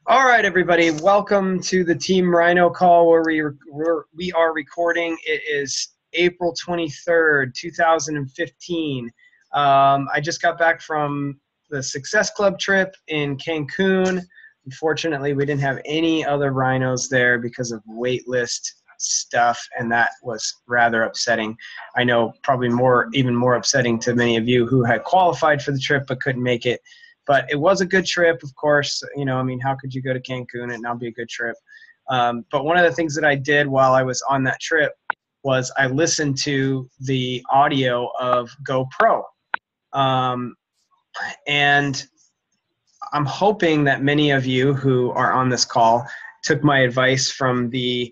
All right, everybody. Welcome to the Team Rhino call where we are recording. It is April 23rd, 2015. I just got back from the Success Club trip in Cancun. Unfortunately, we didn't have any other rhinos there because of wait list stuff, and that was rather upsetting. I know probably even more upsetting to many of you who had qualified for the trip but couldn't make it. But it was a good trip, of course. You know, I mean, how could you go to Cancun and not be a good trip? But one of the things that I did while I was on that trip was I listened to the audio of GoPro. And I'm hoping that many of you who are on this call took my advice from the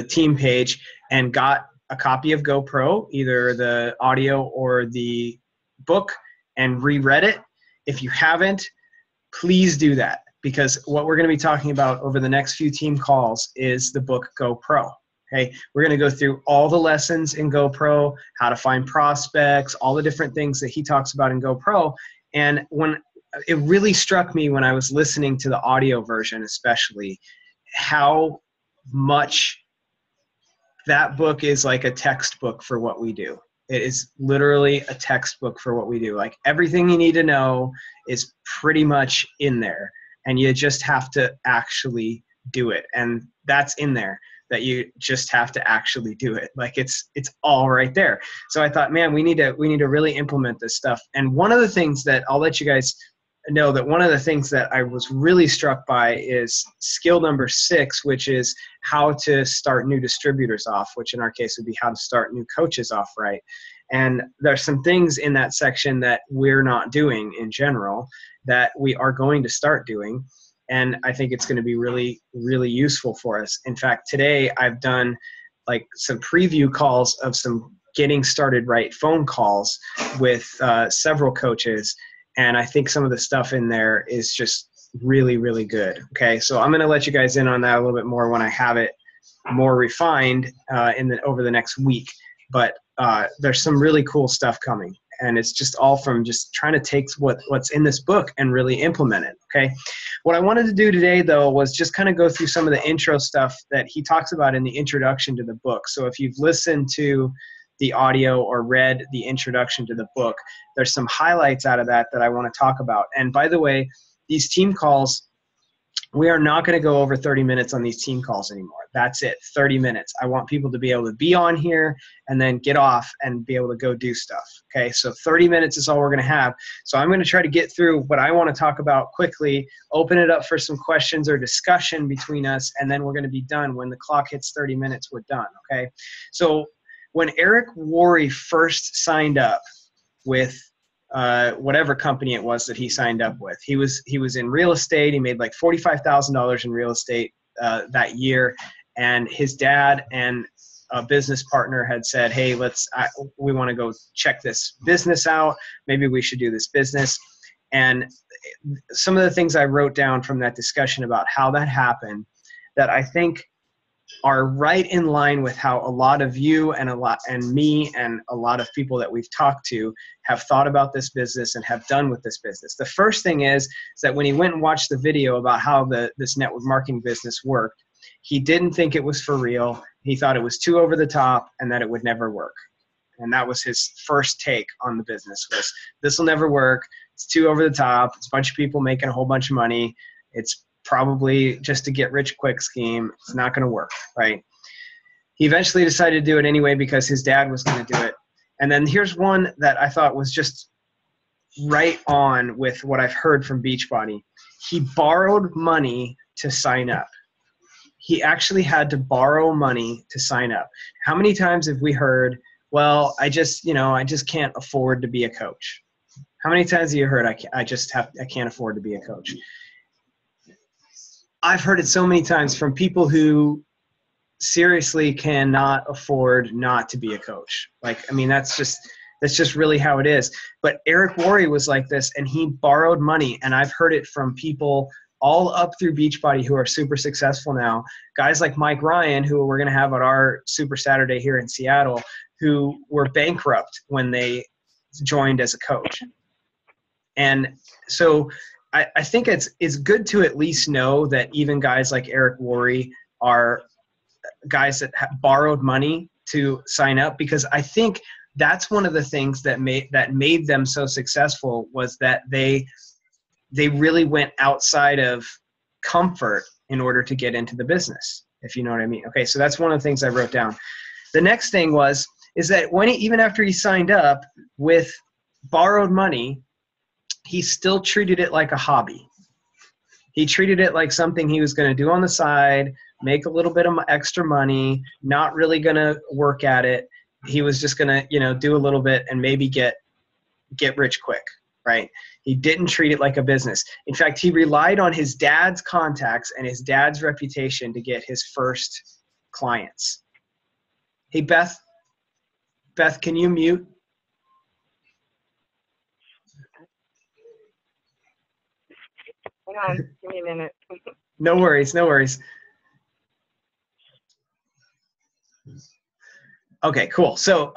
team page and got a copy of GoPro, either the audio or the book, and reread it. If you haven't, please do that, because what we're going to be talking about over the next few team calls is the book GoPro. Okay, we're going to go through all the lessons in GoPro, how to find prospects, all the different things that he talks about in GoPro. And when it really struck me when I was listening to the audio version, especially, how much that book is like a textbook for what we do. It is literally a textbook for what we do. Like, everything you need to know is pretty much in there, and you just have to actually do it. And that's in there, that you just have to actually do it. Like, it's all right there. So I thought, man, we need to really implement this stuff. And one of the things that I'll let you guys know, that one of the things that I was really struck by is skill number 6, which is how to start new distributors off, which in our case would be how to start new coaches off right. And there's some things in that section that we're not doing in general that we are going to start doing. And I think it's going to be really, really useful for us. In fact, today I've done like some preview calls of some getting started right phone calls with several coaches. And I think some of the stuff in there is just really, really good. Okay, so I'm going to let you guys in on that a little bit more when I have it more refined over the next week. But there's some really cool stuff coming. And it's just all from just trying to take what's in this book and really implement it, okay? What I wanted to do today, though, was just kind of go through some of the intro stuff that he talks about in the introduction to the book. So if you've listened to the audio or read the introduction to the book, there's some highlights out of that I want to talk about. And by the way, these team calls, we are not going to go over 30 minutes on these team calls anymore. That's it, 30 minutes. I want people to be able to be on here and then get off and be able to go do stuff. Okay, so 30 minutes is all we're going to have. So I'm going to try to get through what I want to talk about quickly, open it up for some questions or discussion between us, and then we're going to be done. When the clock hits 30 minutes, we're done, okay? So when Eric Worre first signed up with whatever company it was that he signed up with, he was in real estate. He made like $45,000 in real estate that year, and his dad and a business partner had said, "Hey, we want to go check this business out. Maybe we should do this business." And some of the things I wrote down from that discussion about how that happened, that I think are right in line with how a lot of you and me and a lot of people that we've talked to have thought about this business and have done with this business. The first thing is that when he went and watched the video about how this network marketing business worked, he didn't think it was for real. He thought it was too over the top and that it would never work. And that was his first take on the business, was this will never work. It's too over the top. It's a bunch of people making a whole bunch of money. It's probably just a get rich quick scheme. It's not going to work, right? He eventually decided to do it anyway because his dad was going to do it. And then here's one that I thought was just right on with what I've heard from Beachbody. He borrowed money to sign up. He actually had to borrow money to sign up. How many times have we heard, well, I just can't afford to be a coach? How many times have you heard, I can't afford to be a coach? I've heard it so many times from people who seriously cannot afford not to be a coach. Like, I mean, that's just really how it is. But Eric Worre was like this, and he borrowed money. And I've heard it from people all up through Beachbody who are super successful now. Guys like Mike Ryan, who we're going to have at our Super Saturday here in Seattle, who were bankrupt when they joined as a coach. And so I think it's good to at least know that even guys like Eric Worre are guys that borrowed money to sign up, because I think that's one of the things that made them so successful, was that they really went outside of comfort in order to get into the business, if you know what I mean. Okay, so that's one of the things I wrote down. The next thing is that even after he signed up with borrowed money, he still treated it like a hobby. He treated it like something he was going to do on the side, make a little bit of extra money, not really going to work at it. He was just going to, do a little bit and maybe get rich quick, right? He didn't treat it like a business. In fact, he relied on his dad's contacts and his dad's reputation to get his first clients. Hey, Beth, can you mute? Hang on, give me a minute. No worries. Okay, cool. So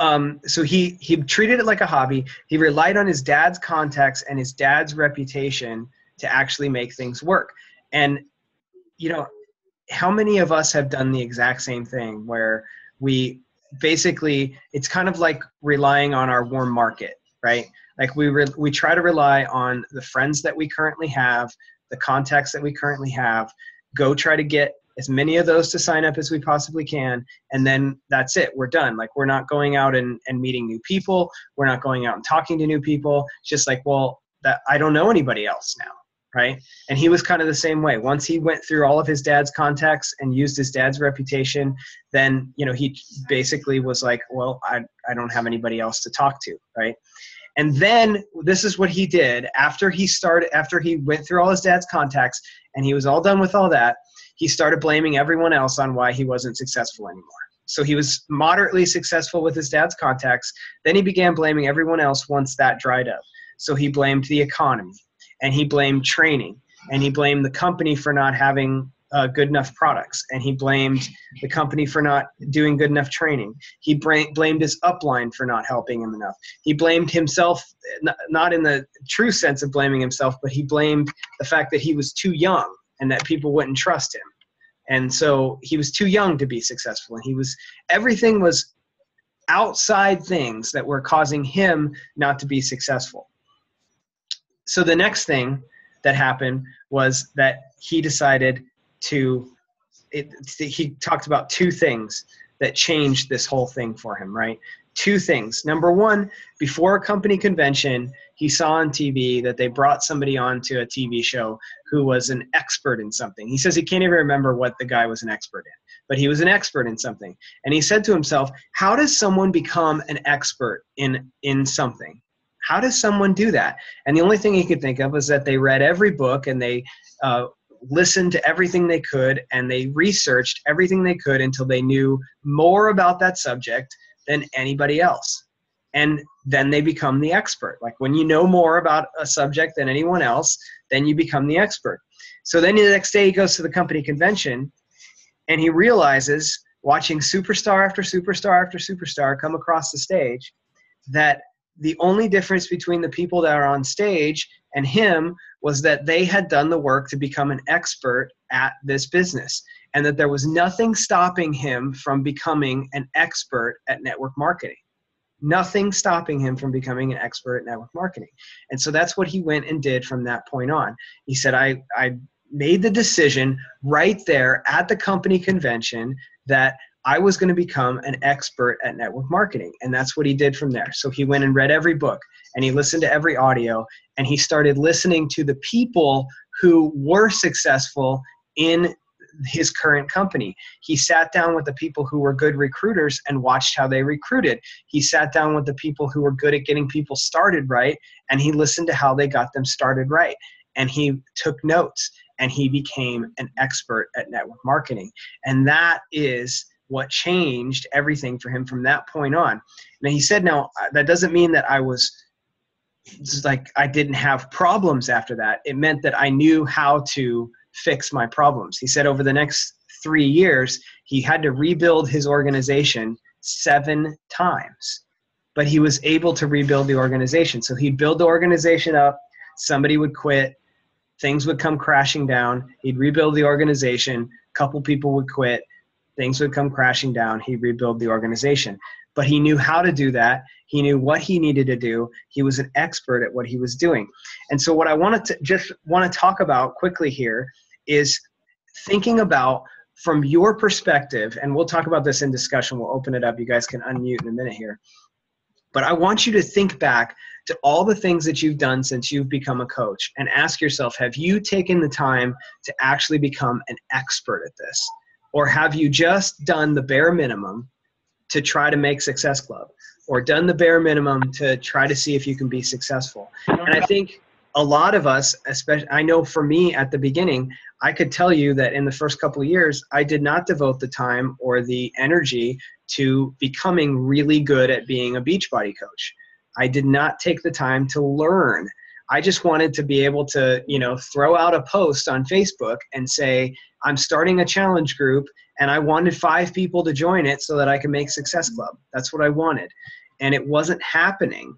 he treated it like a hobby. He relied on his dad's contacts and his dad's reputation to actually make things work. And how many of us have done the exact same thing, where we basically, it's kind of like relying on our warm market, right? Like we try to rely on the friends that we currently have, the contacts that we currently have, go try to get as many of those to sign up as we possibly can, and then that's it. We're done. Like, we're not going out and meeting new people. We're not going out and talking to new people. It's just like, well, that I don't know anybody else now, right? And he was kind of the same way. Once he went through all of his dad's contacts and used his dad's reputation, then he basically was like, well, I don't have anybody else to talk to, right? And then this is what he did after he went through all his dad's contacts and he was all done with all that. He started blaming everyone else on why he wasn't successful anymore. So he was moderately successful with his dad's contacts. Then he began blaming everyone else once that dried up. So he blamed the economy, and he blamed training, and he blamed the company for not having good enough products, and he blamed the company for not doing good enough training. He blamed his upline for not helping him enough. He blamed himself, not in the true sense of blaming himself, but he blamed the fact that he was too young and that people wouldn't trust him. And so he was too young to be successful, and everything was outside things that were causing him not to be successful. So the next thing that happened was that he decided he talked about two things that changed this whole thing for him, right? Two things. Number one, before a company convention, he saw on TV that they brought somebody on to a TV show who was an expert in something. He says he can't even remember what the guy was an expert in, but he was an expert in something. And he said to himself, how does someone become an expert in something? How does someone do that? And the only thing he could think of was that they read every book, and they listened to everything they could, and they researched everything they could until they knew more about that subject than anybody else. And then they become the expert. Like, when you know more about a subject than anyone else, then you become the expert. So then the next day he goes to the company convention, and he realizes, watching superstar after superstar after superstar come across the stage, that the only difference between the people that are on stage and him was that they had done the work to become an expert at this business, and that there was nothing stopping him from becoming an expert at network marketing. Nothing stopping him from becoming an expert at network marketing. And so that's what he went and did from that point on. He said, I made the decision right there at the company convention that I was going to become an expert at network marketing. And that's what he did from there. So he went and read every book, and he listened to every audio, and he started listening to the people who were successful in his current company. He sat down with the people who were good recruiters and watched how they recruited. He sat down with the people who were good at getting people started right, and he listened to how they got them started right. And he took notes, and he became an expert at network marketing. And that is what changed everything for him from that point on. Now, he said, now, that doesn't mean that I didn't have problems after that. It meant that I knew how to fix my problems. He said over the next 3 years, he had to rebuild his organization 7 times, but he was able to rebuild the organization. So he'd build the organization up, somebody would quit, things would come crashing down. He'd rebuild the organization. A couple people would quit. Things would come crashing down. He'd rebuild the organization. But he knew how to do that. He knew what he needed to do. He was an expert at what he was doing. And so what I want to talk about quickly here is thinking about, from your perspective, and we'll talk about this in discussion. We'll open it up. You guys can unmute in a minute here. But I want you to think back to all the things that you've done since you've become a coach and ask yourself, have you taken the time to actually become an expert at this? Or have you just done the bare minimum to try to make Success Club, or done the bare minimum to try to see if you can be successful? And I think a lot of us, especially, I know for me at the beginning, I could tell you that in the first couple of years, I did not devote the time or the energy to becoming really good at being a Beachbody coach. I did not take the time to learn. I just wanted to be able to, throw out a post on Facebook and say, I'm starting a challenge group and I wanted 5 people to join it so that I can make Success Club. That's what I wanted. And it wasn't happening.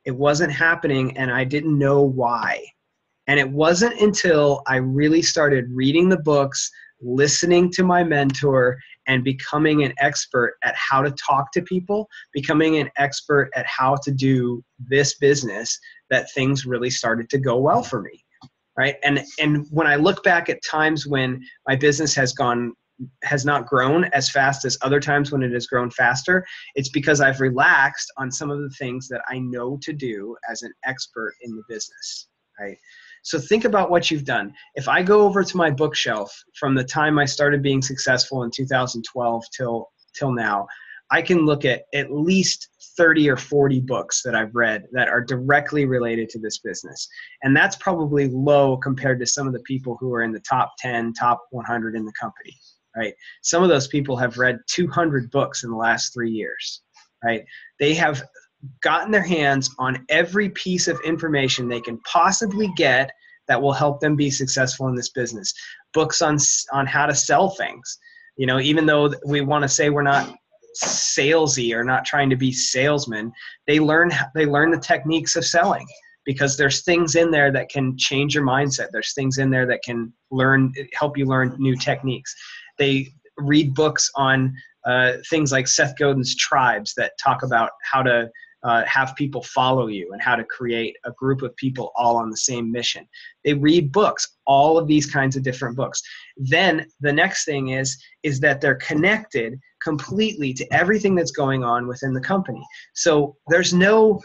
It wasn't happening, and I didn't know why. And it wasn't until I really started reading the books, listening to my mentor, and becoming an expert at how to talk to people, becoming an expert at how to do this business, that things really started to go well for me, right? And when I look back at times when my business has not grown as fast as other times when it has grown faster, it's because I've relaxed on some of the things that I know to do as an expert in the business, right? So think about what you've done. If I go over to my bookshelf from the time I started being successful in 2012 till now, I can look at least 30 or 40 books that I've read that are directly related to this business. And that's probably low compared to some of the people who are in the top 10, top 100 in the company, right? Some of those people have read 200 books in the last 3 years, right? They have gotten their hands on every piece of information they can possibly get that will help them be successful in this business. Books on how to sell things. Even though we want to say we're not salesy or not trying to be salesmen, they learn the techniques of selling, because there's things in there that can change your mindset. There's things in there that can help you learn new techniques. They read books on things like Seth Godin's Tribes that talk about how to have people follow you and how to create a group of people all on the same mission. They read books, all of these kinds of different books. Then the next thing is that they're connected completely to everything that's going on within the company. So there's no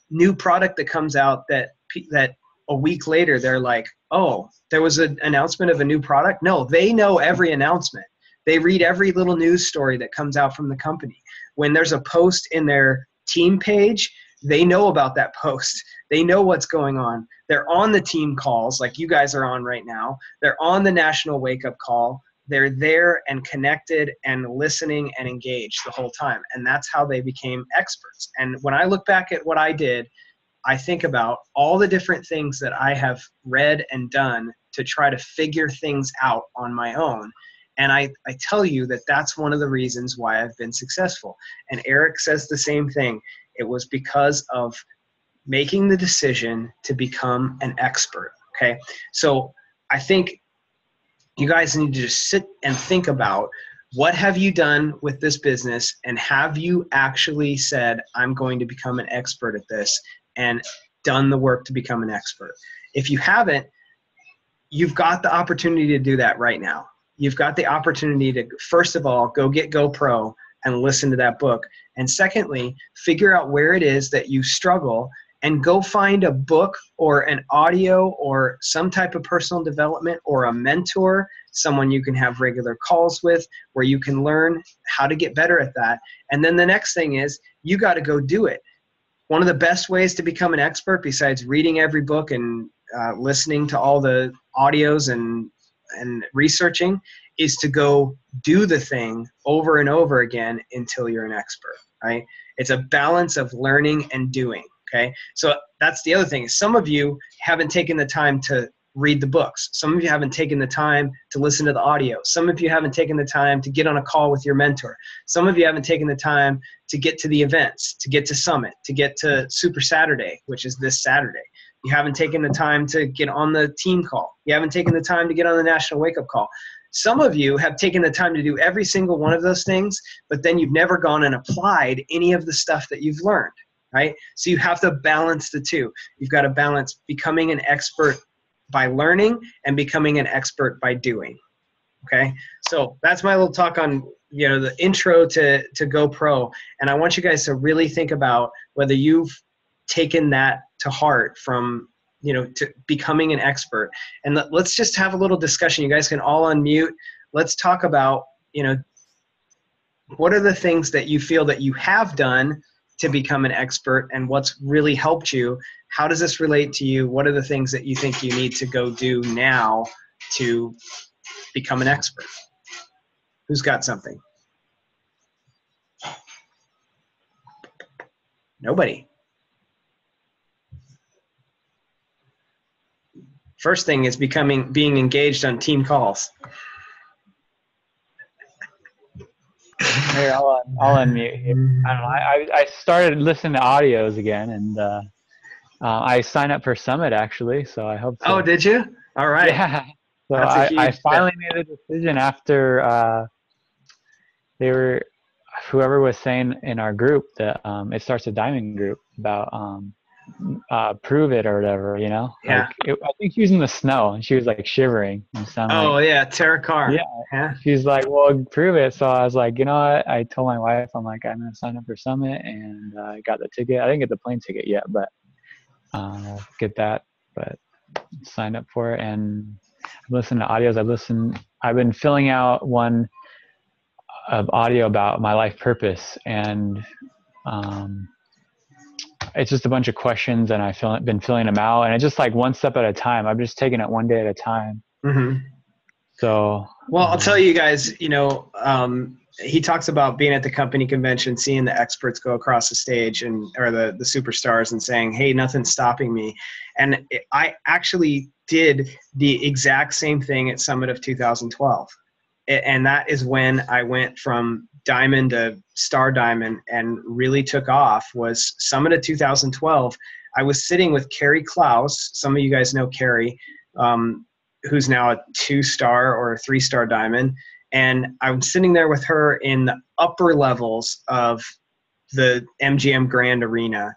new product that comes out that a week later they're like, oh, there was an announcement of a new product. No, they know every announcement. They read every little news story that comes out from the company. When there's a post in their team page, they know about that post. They know what's going on. They're on the team calls like you guys are on right now. They're on the national wake-up call. They're there and connected and listening and engaged the whole time. And that's how they became experts. And when I look back at what I did, I think about all the different things that I have read and done to try to figure things out on my own. And I tell you that that's one of the reasons why I've been successful. And Eric says the same thing. It was because of making the decision to become an expert. Okay. So I think you guys need to just sit and think about, what have you done with this business? And have you actually said, I'm going to become an expert at this, and done the work to become an expert? If you haven't, you've got the opportunity to do that right now. You've got the opportunity to, first of all, go get GoPro and listen to that book. And secondly, figure out where it is that you struggle and go find a book or an audio or some type of personal development or a mentor, someone you can have regular calls with where you can learn how to get better at that. And then the next thing is you got to go do it. One of the best ways to become an expert, besides reading every book and listening to all the audios and researching, is to go do the thing over and over again until you're an expert, right? It's a balance of learning and doing, okay? So that's the other thing. Some of you haven't taken the time to read the books. Some of you haven't taken the time to listen to the audio. Some of you haven't taken the time to get on a call with your mentor. Some of you haven't taken the time to get to the events, to get to Summit, to get to Super Saturday, which is this Saturday. You haven't taken the time to get on the team call. You haven't taken the time to get on the national wake-up call. Some of you have taken the time to do every single one of those things, but then you've never gone and applied any of the stuff that you've learned, right? So you have to balance the two. You've got to balance becoming an expert by learning and becoming an expert by doing. Okay, so that's my little talk on, you know, the intro to GoPro, and I want you guys to really think about whether you've taken that to heart from, you know, to becoming an expert. And let's just have a little discussion. You guys can all unmute. Let's talk about, you know, what are the things that you feel that you have done to become an expert, and what's really helped you? How does this relate to you? What are the things that you think you need to go do now to become an expert? Who's got something? Nobody. First thing is being engaged on team calls. Here, I'll unmute here. I don't know. I started listening to audios again, and I signed up for Summit actually, so I hope. Oh, did you? All right. Yeah. So That's a huge I finally made a decision after whoever was saying in our group that it starts a diamond group about prove it or whatever, you know. Yeah. Like I think she was in the snow and she was like shivering and sounded like, yeah, Tara Carr. Yeah. She's like, well, prove it. So I was like, you know what? I told my wife, I'm like, I'm gonna sign up for Summit, and I got the ticket. I didn't get the plane ticket yet, but I'll get that. But signed up for it, and I've listened to audios. I've been filling out one of audio about my life purpose, and it's just a bunch of questions, and I've been filling them out, and it's just like one step at a time. I'm just taking it one day at a time. Mm-hmm. So well, I'll tell you guys, you know, he talks about being at the company convention, seeing the experts go across the stage or the superstars and saying, hey, nothing's stopping me. And I actually did the exact same thing at Summit of 2012. And that is when I went from diamond to star diamond and really took off. Was Summit of 2012. I was sitting with Carrie Klaus. Some of you guys know Carrie, who's now a 2-star or a 3-star diamond. And I'm sitting there with her in the upper levels of the MGM Grand Arena.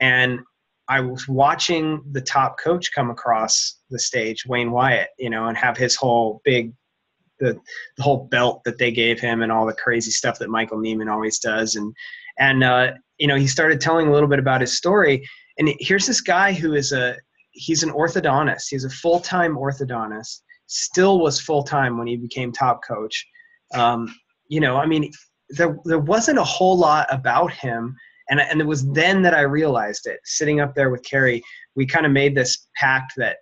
And I was watching the top coach come across the stage, Wayne Wyatt, you know, and have his whole the whole belt that they gave him and all the crazy stuff that Michael Neiman always does. And you know, he started telling a little bit about his story. And here's this guy who he's an orthodontist. He's a full-time orthodontist, still was full-time when he became top coach. You know, I mean, there wasn't a whole lot about him. And it was then that I realized it. Sitting up there with Carrie, we kind of made this pact that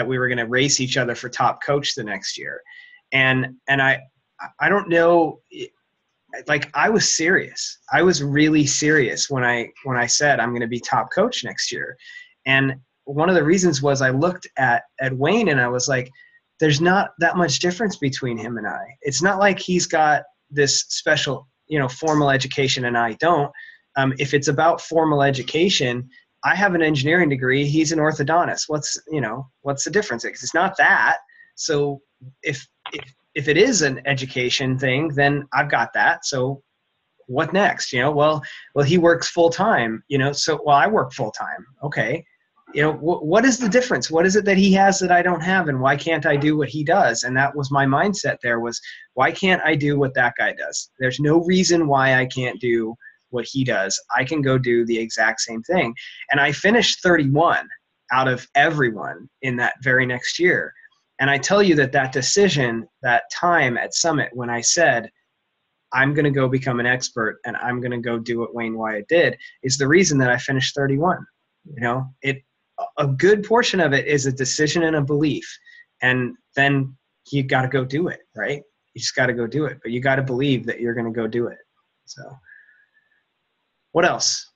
we were going to race each other for top coach the next year. And I don't know, like I was serious. I was really serious when I said I'm going to be top coach next year. And one of the reasons was I looked at Wayne and I was like, there's not that much difference between him and I. It's not like he's got this special, you know, formal education and I don't. If it's about formal education, I have an engineering degree. He's an orthodontist. What's the difference? It's not that. So if it is an education thing, then I've got that. So what next? You know, well, he works full time, you know, so, well, I work full time. Okay. You know, what is the difference? What is it that he has that I don't have? And why can't I do what he does? And that was my mindset there was, why can't I do what that guy does? There's no reason why I can't do what he does. I can go do the exact same thing. And I finished 31 out of everyone in that very next year. And I tell you that decision, that time at Summit when I said, I'm going to go become an expert and I'm going to go do what Wayne Wyatt did, is the reason that I finished 31. You know, a good portion of it is a decision and a belief. And then you got to go do it, right? You just got to go do it, but you got to believe that you're going to go do it. So what else?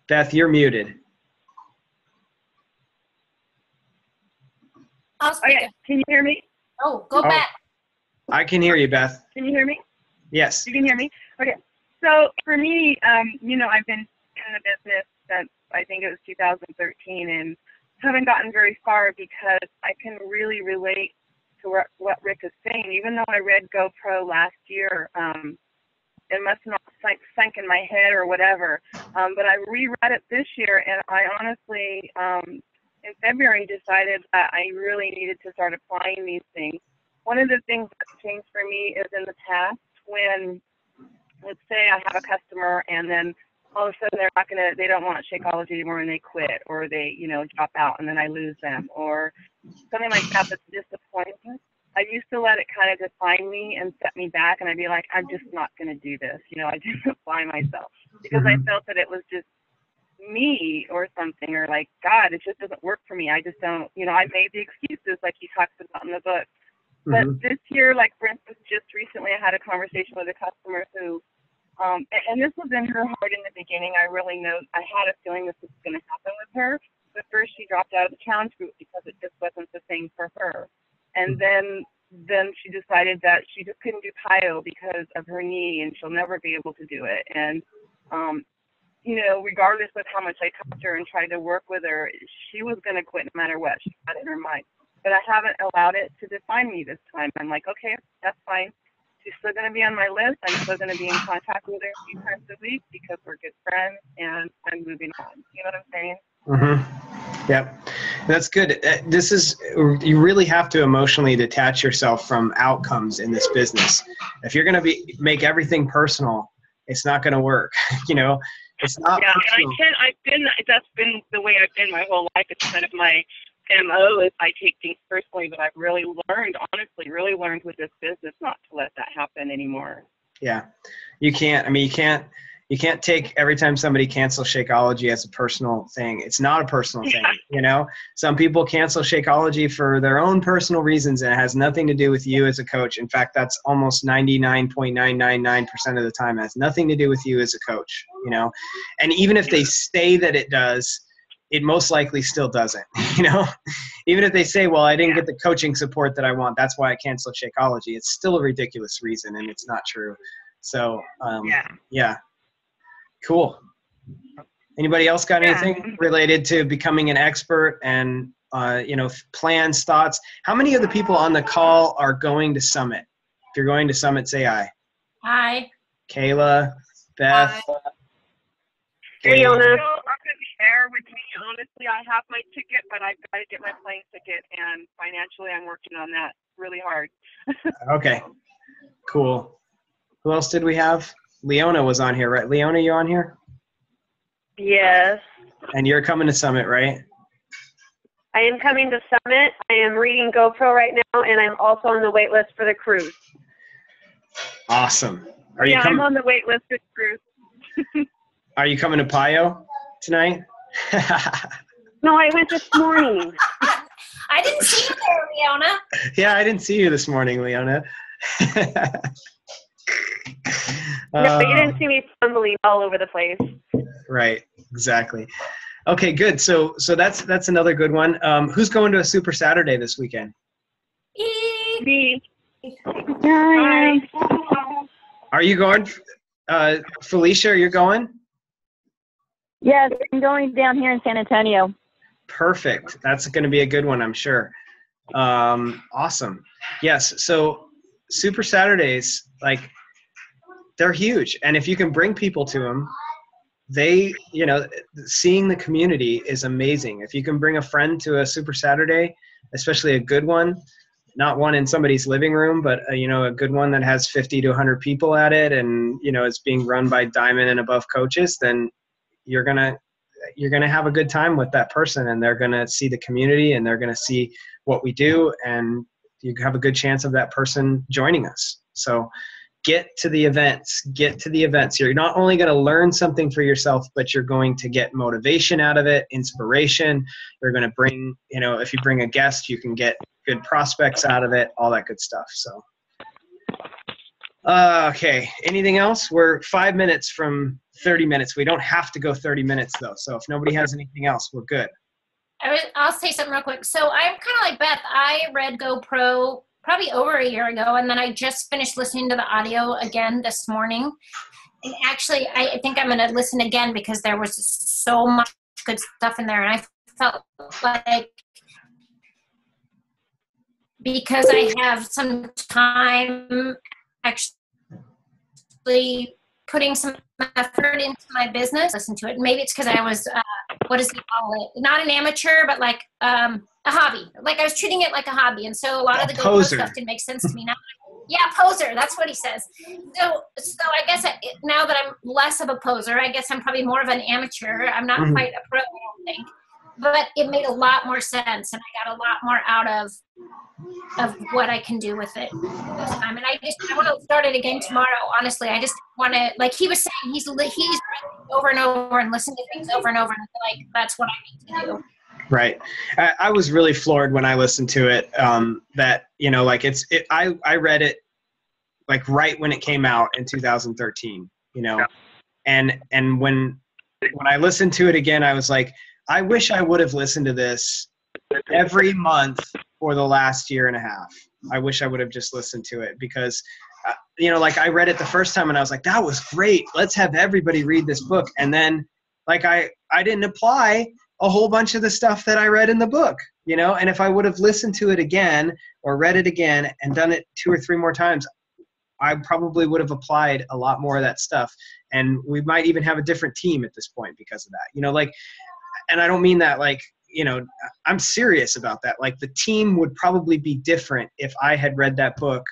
Beth, you're muted. Okay, can you hear me? Oh, go back. I can hear you, Beth. Can you hear me? Yes. You can hear me? Okay. So for me, I've been in the business since I think it was 2013 and haven't gotten very far because I can really relate to what Rick is saying. Even though I read GoPro last year, it must not sunk in my head or whatever. But I reread it this year, and I honestly, in February, decided that I really needed to start applying these things. One of the things that's changed for me is in the past when, let's say I have a customer and then all of a sudden they don't want Shakeology anymore and they quit, or they, drop out and then I lose them, or something like that that's disappointing. I used to let it kind of define me and set me back, and I'd be like, I'm just not going to do this. I didn't apply myself because I felt that it was just me or something, or like, God, it just doesn't work for me. I just don't, I made the excuses like he talks about in the book. But this year, like for instance, just recently I had a conversation with a customer who, and this was in her heart in the beginning. I had a feeling this was going to happen with her. But first she dropped out of the challenge group because it just wasn't the thing for her. And then she decided that she just couldn't do PIO because of her knee, and she'll never be able to do it. And, regardless of how much I talked to her and tried to work with her, she was going to quit no matter what. She had it in her mind. But I haven't allowed it to define me this time. I'm like, okay, that's fine. She's still going to be on my list. I'm still going to be in contact with her a few times a week because we're good friends, and I'm moving on. You know what I'm saying? Mm-hmm. Yep. That's good. You really have to emotionally detach yourself from outcomes in this business. If you're going to make everything personal, it's not going to work. It's not personal. And that's been the way I've been my whole life. It's kind of my MO is I take things personally, but I've really learned with this business not to let that happen anymore. Yeah. You can't take every time somebody cancels Shakeology as a personal thing. It's not a personal thing. Some people cancel Shakeology for their own personal reasons, and it has nothing to do with you as a coach. In fact, that's almost 99.999% of the time. It has nothing to do with you as a coach, and even if they say that it does, it most likely still doesn't, even if they say, well, I didn't get the coaching support that I want, that's why I canceled Shakeology. It's still a ridiculous reason, and it's not true. So, yeah. Cool. Anybody else got anything related to becoming an expert and, plans, thoughts? How many of the people on the call are going to Summit? If you're going to Summit, say aye. Hi. Kayla, Beth. Hi. Leona. I couldn't share with me. Honestly, I have my ticket, but I've got to get my plane ticket, and financially I'm working on that really hard. Okay. Cool. Who else did we have? Leona was on here, right? Leona, you on here? Yes. And you're coming to Summit, right? I am coming to Summit. I am reading GoPro right now, and I'm also on the wait list for the cruise. Awesome. I'm on the wait list for the cruise. Are you coming to PIO tonight? No, I went this morning. I didn't see you there, Leona. Yeah, I didn't see you this morning, Leona. No, you didn't see me stumbling all over the place. Right, exactly. Okay, good. So that's another good one. Who's going to a Super Saturday this weekend? Me. Hi. Are you going? Felicia, are you going? Yes, I'm going down here in San Antonio. Perfect. That's going to be a good one, I'm sure. Awesome. Yes. So Super Saturdays, they're huge. And if you can bring people to them, seeing the community is amazing. If you can bring a friend to a Super Saturday, especially a good one, not one in somebody's living room, but a good one that has 50 to 100 people at it, and it's being run by diamond and above coaches, then you're gonna have a good time with that person, and they're gonna see the community, and they're gonna see what we do, and you have a good chance of that person joining us. So get to the events. You're not only going to learn something for yourself, but you're going to get motivation out of it, inspiration. You're going to bring, if you bring a guest, you can get good prospects out of it, all that good stuff. So, okay. Anything else? We're 5 minutes from 30 minutes. We don't have to go 30 minutes though. So if nobody has anything else, we're good. I'll say something real quick. So I'm kind of like Beth. I read GoPro probably over a year ago, and then I just finished listening to the audio again this morning. And actually, I think I'm going to listen again because there was so much good stuff in there, and I felt like because I have some time actually putting some effort into my business, listen to it. Maybe it's because I was, what does he call it? Not an amateur, but like a hobby. Like I was treating it like a hobby. And so a lot of the GoPro stuff didn't make sense to me now. Yeah, poser. That's what he says. So I guess now that I'm less of a poser, I guess I'm probably more of an amateur. I'm not quite a pro, I don't think. But it made a lot more sense, and I got a lot more out of what I can do with it this time. And I want to start it again tomorrow. Honestly, I just want to, like he was saying, he's read over and over and listened to things over and over, and I feel like that's what I need to do. Right. I was really floored when I listened to it. That like I read it like right when it came out in 2013. And when I listened to it again, I was like, I wish I would have listened to this every month for the last year and a half. I wish I would have just listened to it because, like I read it the first time and I was like, that was great. Let's have everybody read this book. And then like I didn't apply a whole bunch of the stuff that I read in the book, and if I would have listened to it again or read it again and done it 2 or 3 more times, I probably would have applied a lot more of that stuff. And we might even have a different team at this point because of that, and I don't mean that like, I'm serious about that. Like the team would probably be different if I had read that book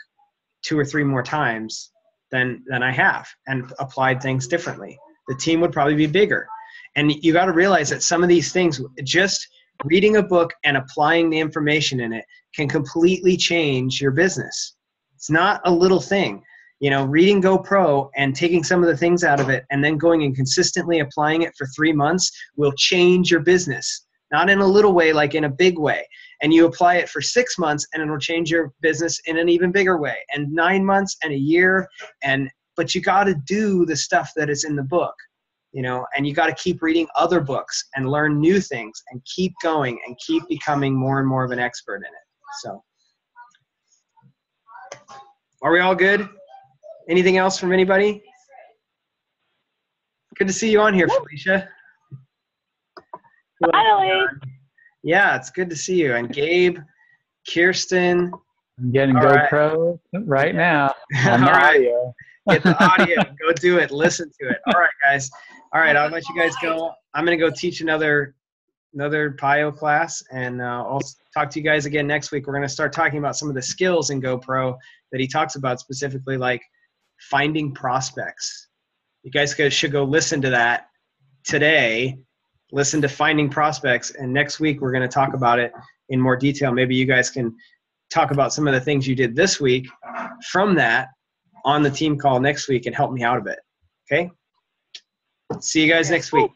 2 or 3 more times than I have and applied things differently. The team would probably be bigger. And you got to realize that some of these things, just reading a book and applying the information in it can completely change your business. It's not a little thing. Reading GoPro and taking some of the things out of it and then going and consistently applying it for 3 months will change your business. Not in a little way, like in a big way. And you apply it for 6 months and it'll change your business in an even bigger way. And 9 months and a year. But you got to do the stuff that is in the book, and you got to keep reading other books and learn new things and keep going and keep becoming more and more of an expert in it. So are we all good? Anything else from anybody? Good to see you on here, Felicia. Finally. Yeah, it's good to see you. And Gabe, Kirsten. I'm getting GoPro right now. All right. Audio. Get the audio. Go do it. Listen to it. All right, guys. All right, I'll let you guys go. I'm going to go teach another PIO class, and I'll talk to you guys again next week. We're going to start talking about some of the skills in GoPro that he talks about, specifically like finding prospects. You guys should go listen to that today. Listen to finding prospects, and next week we're going to talk about it in more detail. Maybe you guys can talk about some of the things you did this week from that on the team call next week and help me out a bit. Okay? See you guys next week.